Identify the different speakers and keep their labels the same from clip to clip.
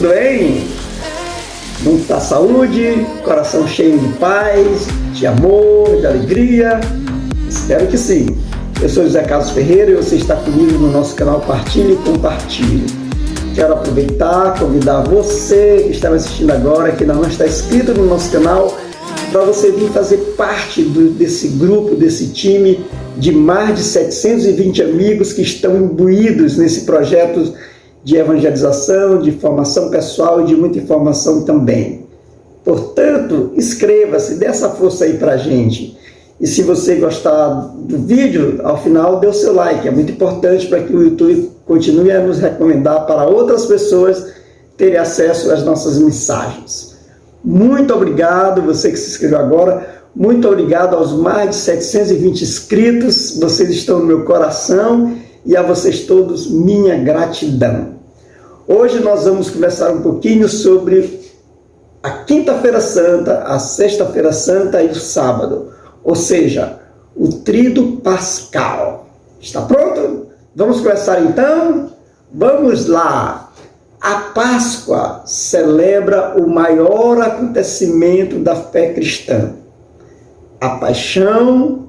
Speaker 1: Tudo bem? Muita saúde, coração cheio de paz, de amor, de alegria? Espero que sim. Eu sou José Carlos Ferreira e você está comigo no nosso canal Partilhe e Compartilhe. Quero aproveitar, convidar você que está me assistindo agora, que ainda não está inscrito no nosso canal, para você vir fazer parte desse grupo, desse time de mais de 720 amigos que estão imbuídos nesse projeto de evangelização, de formação pessoal e de muita informação também. Portanto, inscreva-se, dê essa força aí para a gente. E se você gostar do vídeo, ao final dê o seu like, é muito importante para que o YouTube continue a nos recomendar para outras pessoas terem acesso às nossas mensagens. Muito obrigado, você que se inscreveu agora, muito obrigado aos mais de 720 inscritos, vocês estão no meu coração e a vocês todos minha gratidão. Hoje nós vamos conversar um pouquinho sobre a Quinta-feira Santa, a Sexta-feira Santa e o Sábado, ou seja, o Tríduo Pascal. Está pronto? Vamos começar então? Vamos lá! A Páscoa celebra o maior acontecimento da fé cristã. A paixão,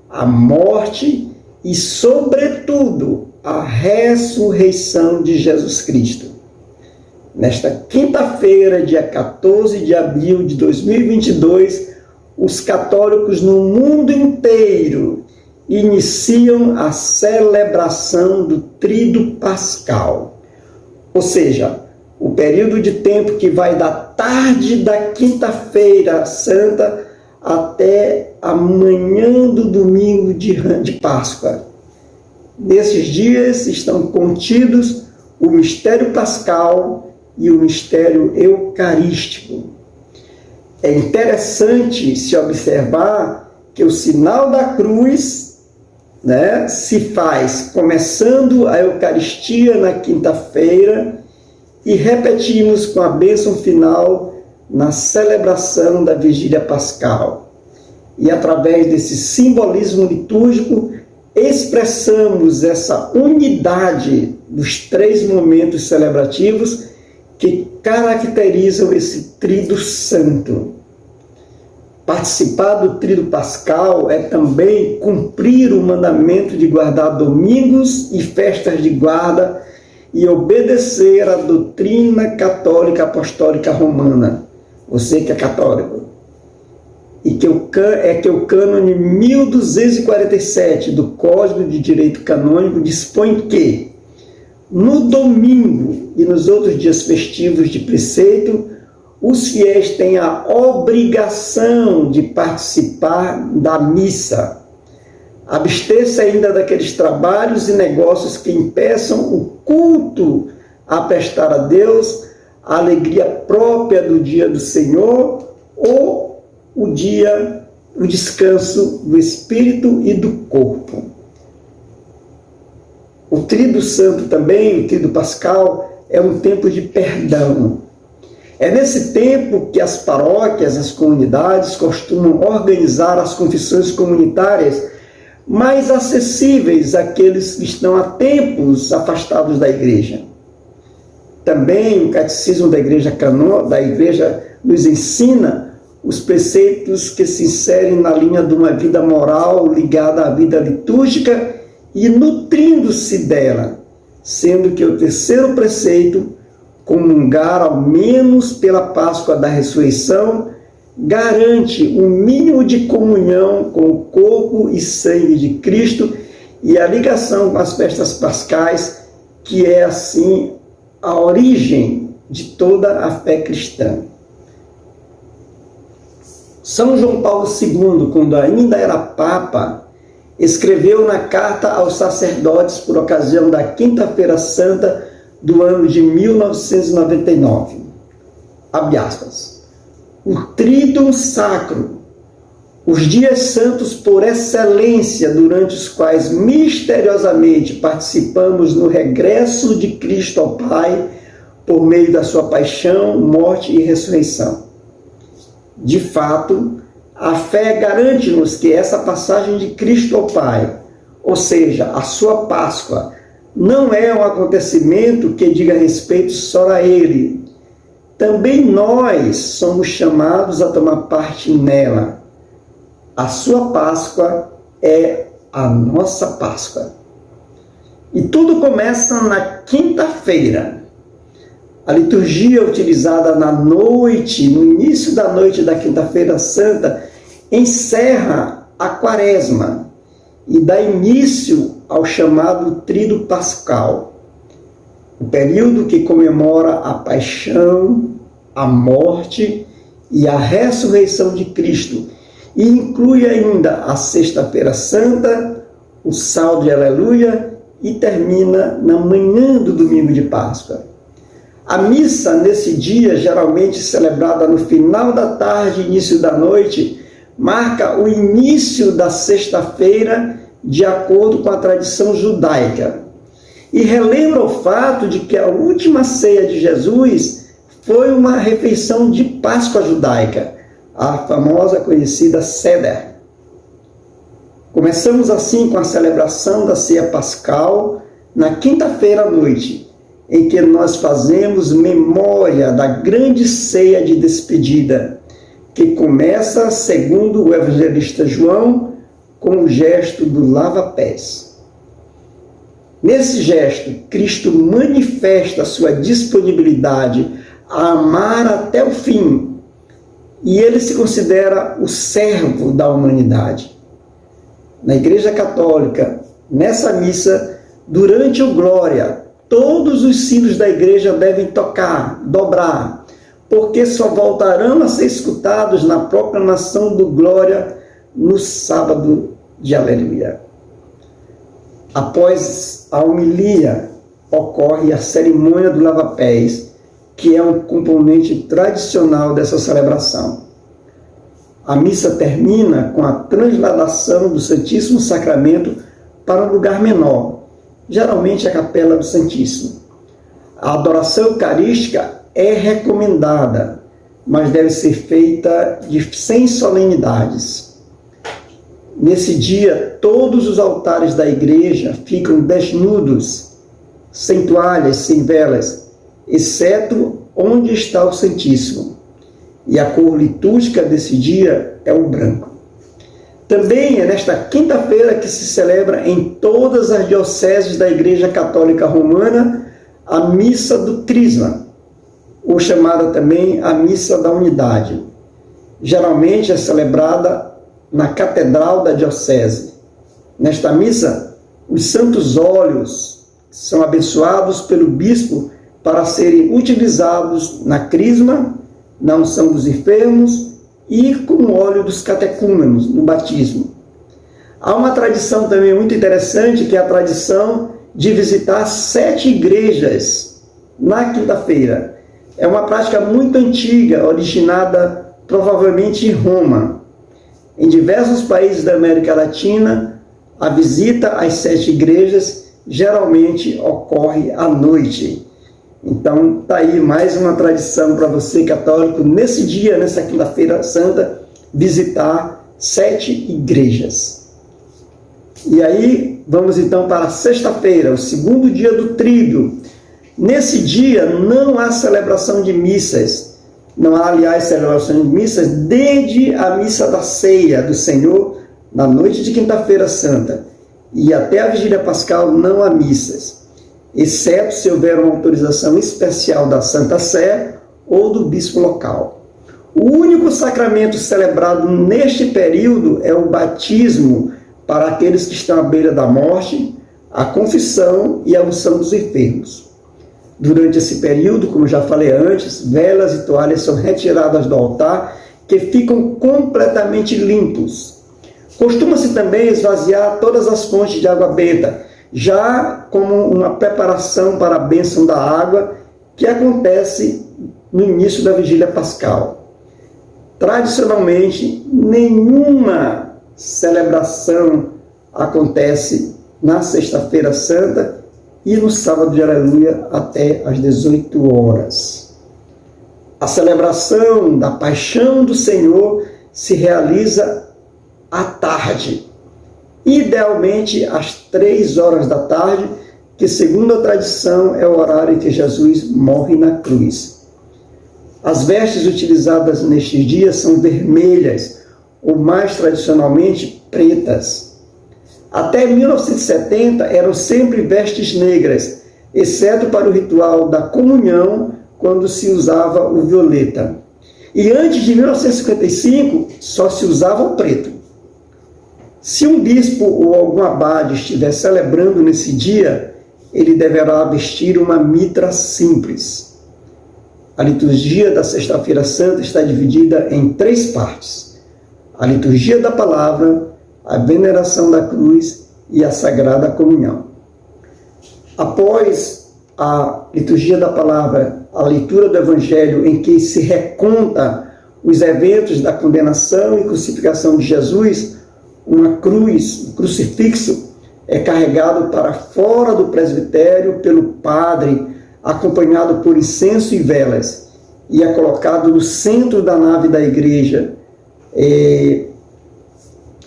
Speaker 1: a morte e, sobretudo, a ressurreição de Jesus Cristo. Nesta quinta-feira, dia 14 de abril de 2022, os católicos no mundo inteiro iniciam a celebração do Tríduo Pascal. Ou seja, o período de tempo que vai da tarde da quinta-feira santa até a manhã do domingo de Páscoa. Nesses dias estão contidos o mistério pascal e o mistério eucarístico. É interessante se observar que o sinal da cruz, se faz começando a Eucaristia na quinta-feira e repetimos com a bênção final na celebração da Vigília Pascal. E através desse simbolismo litúrgico, expressamos essa unidade dos três momentos celebrativos que caracterizam esse Tríduo Santo. Participar do Tríduo Pascal é também cumprir o mandamento de guardar domingos e festas de guarda e obedecer à doutrina católica apostólica romana. Você que é católico. E que o cânone 1247 do Código de Direito Canônico dispõe que, no domingo e nos outros dias festivos de preceito, os fiéis têm a obrigação de participar da missa. Abster-se ainda daqueles trabalhos e negócios que impeçam o culto a prestar a Deus, a alegria própria do dia do Senhor ou o descanso do espírito e do corpo. O Tríduo Santo também, o Tríduo Pascal, é um tempo de perdão. É nesse tempo que as paróquias, as comunidades costumam organizar as confissões comunitárias mais acessíveis àqueles que estão há tempos afastados da igreja. Também o Catecismo da Igreja nos ensina os preceitos que se inserem na linha de uma vida moral ligada à vida litúrgica e nutrindo-se dela, sendo que o terceiro preceito, comungar ao menos pela Páscoa da ressurreição, garante um mínimo de comunhão com o corpo e sangue de Cristo e a ligação com as festas pascais, que é assim a origem de toda a fé cristã. São João Paulo II, quando ainda era Papa, escreveu na carta aos sacerdotes por ocasião da Quinta-feira Santa do ano de 1999. Abre aspas. O Tríduo Sacro, os dias santos por excelência, durante os quais misteriosamente participamos no regresso de Cristo ao Pai por meio da sua paixão, morte e ressurreição. De fato, a fé garante-nos que essa passagem de Cristo ao Pai, ou seja, a sua Páscoa, não é um acontecimento que diga respeito só a Ele, também nós somos chamados a tomar parte nela. A sua Páscoa é a nossa Páscoa. E tudo começa na quinta-feira. A liturgia utilizada na noite, no início da noite da Quinta-feira Santa, encerra a Quaresma e dá início ao chamado Tríduo Pascal, o período que comemora a paixão, a morte e a ressurreição de Cristo, e inclui ainda a Sexta-feira Santa, o Salve de Aleluia, e termina na manhã do domingo de Páscoa. A missa, nesse dia, geralmente celebrada no final da tarde, início da noite, marca o início da sexta-feira, de acordo com a tradição judaica. E relembra o fato de que a última ceia de Jesus foi uma refeição de Páscoa judaica, a famosa conhecida Seder. Começamos assim com a celebração da ceia pascal na quinta-feira à noite, em que nós fazemos memória da grande ceia de despedida, que começa, segundo o evangelista João, com o gesto do lava-pés. Nesse gesto, Cristo manifesta a sua disponibilidade a amar até o fim, e ele se considera o servo da humanidade. Na Igreja Católica, nessa missa, durante o Glória, todos os sinos da igreja devem tocar, dobrar, porque só voltarão a ser escutados na proclamação do Glória no sábado de Aleluia. Após a homilia, ocorre a cerimônia do lava-pés, que é um componente tradicional dessa celebração. A missa termina com a transladação do Santíssimo Sacramento para um lugar menor, geralmente a Capela do Santíssimo. A adoração eucarística é recomendada, mas deve ser feita sem solenidades. Nesse dia, todos os altares da igreja ficam desnudos, sem toalhas, sem velas, exceto onde está o Santíssimo. E a cor litúrgica desse dia é o branco. Também é nesta quinta-feira que se celebra em todas as dioceses da Igreja Católica Romana a Missa do Crisma, ou chamada também a Missa da Unidade. Geralmente é celebrada na Catedral da Diocese. Nesta missa, os santos óleos são abençoados pelo bispo para serem utilizados na Crisma, na unção dos enfermos e com o óleo dos catecúmenos no batismo. Há uma tradição também muito interessante, que é a tradição de visitar 7 igrejas na quinta-feira. É uma prática muito antiga, originada provavelmente em Roma. Em diversos países da América Latina, a visita às 7 igrejas geralmente ocorre à noite. Então, está aí mais uma tradição para você, católico, nesse dia, nessa quinta-feira santa, visitar 7 igrejas. E aí, vamos então para a sexta-feira, o segundo dia do Tríduo. Nesse dia, não há celebração de missas. Não há, aliás, celebração de missas desde a missa da ceia do Senhor, na noite de quinta-feira santa. E até a vigília pascal não há missas, exceto se houver uma autorização especial da Santa Sé ou do bispo local. O único sacramento celebrado neste período é o batismo para aqueles que estão à beira da morte, a confissão e a unção dos enfermos. Durante esse período, como já falei antes, velas e toalhas são retiradas do altar, que ficam completamente limpos. Costuma-se também esvaziar todas as fontes de água benta, já como uma preparação para a bênção da água, que acontece no início da vigília pascal. Tradicionalmente, nenhuma celebração acontece na sexta-feira santa e no sábado de Aleluia até às 18 horas. A celebração da paixão do Senhor se realiza à tarde, idealmente às 3 horas da tarde, que segundo a tradição é o horário em que Jesus morre na cruz. As vestes utilizadas nestes dias são vermelhas, ou mais tradicionalmente pretas. Até 1970 eram sempre vestes negras, exceto para o ritual da comunhão, quando se usava o violeta. E antes de 1955, só se usava o preto. Se um bispo ou algum abade estiver celebrando nesse dia, ele deverá vestir uma mitra simples. A liturgia da Sexta-feira Santa está dividida em 3 partes: a liturgia da palavra, a veneração da cruz e a sagrada comunhão. Após a liturgia da palavra, a leitura do Evangelho, em que se reconta os eventos da condenação e crucificação de Jesus, uma cruz, um crucifixo, é carregado para fora do presbitério pelo padre, acompanhado por incenso e velas, e é colocado no centro da nave da igreja. E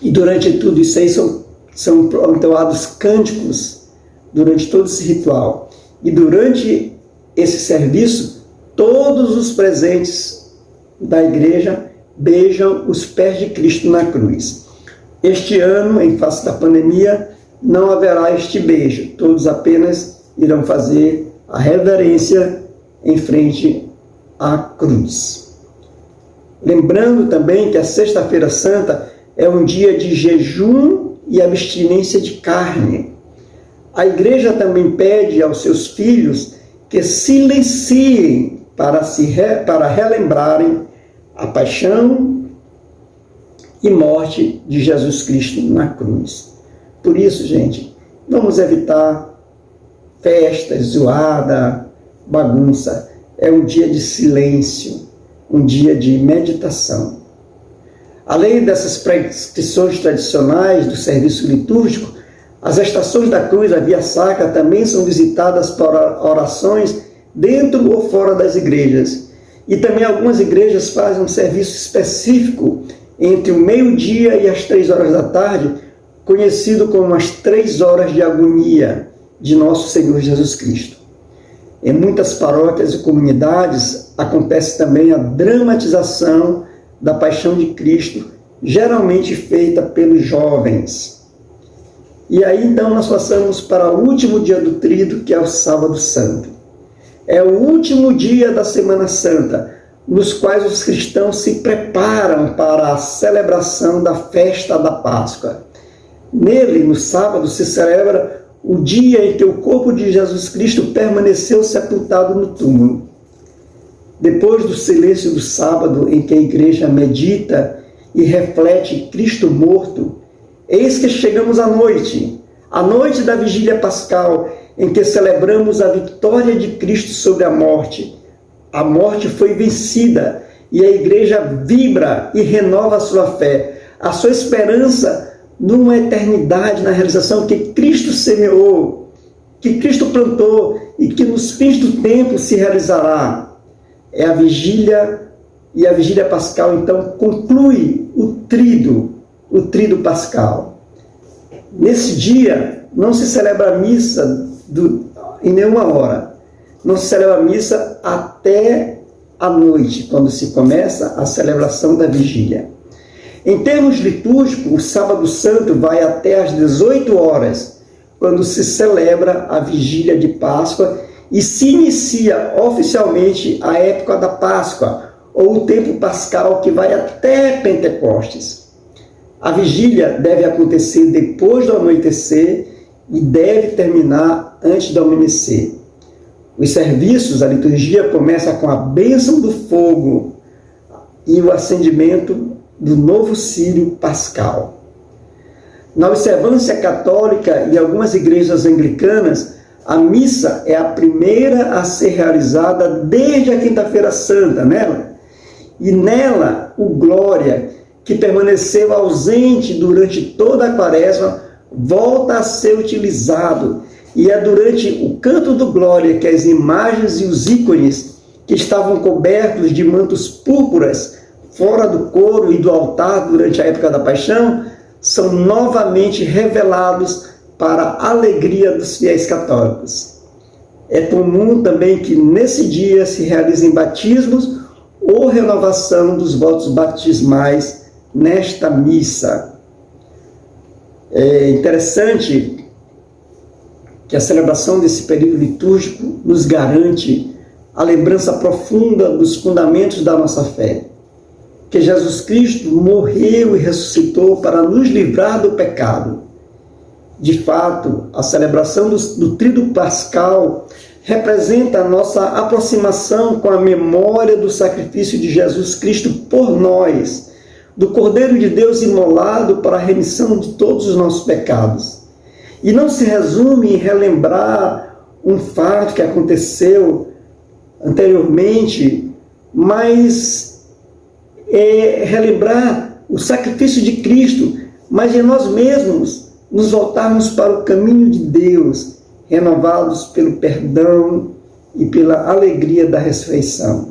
Speaker 1: durante tudo isso aí são entoados cânticos durante todo esse ritual. E durante esse serviço, todos os presentes da igreja beijam os pés de Cristo na cruz. Este ano, em face da pandemia, não haverá este beijo. Todos apenas irão fazer a reverência em frente à cruz. Lembrando também que a Sexta-feira Santa é um dia de jejum e abstinência de carne. A igreja também pede aos seus filhos que silenciem para relembrarem a paixão e morte de Jesus Cristo na cruz. Por isso, gente, vamos evitar festas, zoada, bagunça. É um dia de silêncio, um dia de meditação. Além dessas prescrições tradicionais do serviço litúrgico, as estações da cruz, a Via Sacra, também são visitadas para orações dentro ou fora das igrejas. E também algumas igrejas fazem um serviço específico entre o meio-dia e as 3 horas da tarde, conhecido como as 3 horas de agonia de nosso Senhor Jesus Cristo. Em muitas paróquias e comunidades acontece também a dramatização da paixão de Cristo, geralmente feita pelos jovens. E aí então nós passamos para o último dia do Tríduo, que é o Sábado Santo. É o último dia da Semana Santa, nos quais os cristãos se preparam para a celebração da festa da Páscoa. Nele, no sábado, se celebra o dia em que o corpo de Jesus Cristo permaneceu sepultado no túmulo. Depois do silêncio do sábado, em que a igreja medita e reflete Cristo morto, eis que chegamos à noite da vigília pascal, em que celebramos a vitória de Cristo sobre a morte. A morte foi vencida e a igreja vibra e renova a sua fé, a sua esperança numa eternidade, na realização que Cristo semeou, que Cristo plantou e que nos fins do tempo se realizará. É a vigília, e a vigília pascal então conclui o tríduo pascal. Nesse dia não se celebra a missa em nenhuma hora. Não se celebra a missa até a noite, quando se começa a celebração da vigília. Em termos litúrgicos, o Sábado Santo vai até às 18 horas, quando se celebra a vigília de Páscoa e se inicia oficialmente a época da Páscoa, ou o tempo pascal, que vai até Pentecostes. A vigília deve acontecer depois do anoitecer e deve terminar antes do amanhecer. Os serviços, a liturgia começa com a bênção do fogo e o acendimento do novo círio pascal. Na observância católica e algumas igrejas anglicanas, a missa é a primeira a ser realizada desde a Quinta-feira Santa, e nela o Glória, que permaneceu ausente durante toda a Quaresma, volta a ser utilizado, e é durante o canto do Glória que as imagens e os ícones que estavam cobertos de mantos púrpuras fora do coro e do altar durante a época da Paixão são novamente revelados para a alegria dos fiéis católicos. É comum também que nesse dia se realizem batismos ou renovação dos votos batismais nesta missa. É interessante que a celebração desse período litúrgico nos garante a lembrança profunda dos fundamentos da nossa fé, que Jesus Cristo morreu e ressuscitou para nos livrar do pecado. De fato, a celebração do Tríduo Pascal representa a nossa aproximação com a memória do sacrifício de Jesus Cristo por nós, do Cordeiro de Deus imolado para a remissão de todos os nossos pecados. E não se resume em relembrar um fato que aconteceu anteriormente, mas relembrar o sacrifício de Cristo, mas de nós mesmos nos voltarmos para o caminho de Deus, renovados pelo perdão e pela alegria da ressurreição.